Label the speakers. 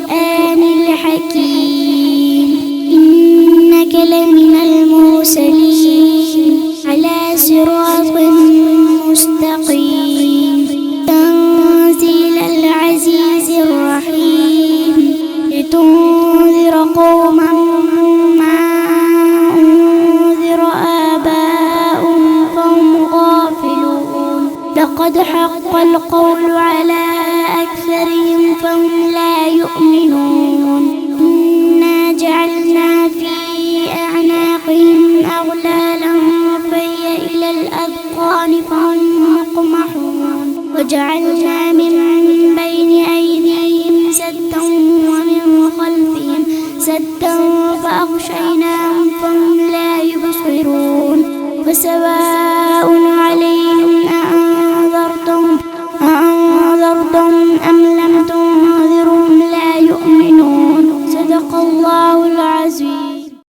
Speaker 1: والقرآن الحكيم إنك لمن المرسلين على صراط مستقيم تنزيل العزيز الرحيم لتنذر قوما ما أنذر آباؤهم فهم غافلون لقد حق القول على أكثرهم فهم لا يؤمنون إنا جعلنا في أعناقهم أغلالا فهي إلى الأذقان فهم مقمحون وجعلنا من بين أيديهم سدا ومن خلفهم سدا فأغشيناهم فهم لا يبصرون فسواء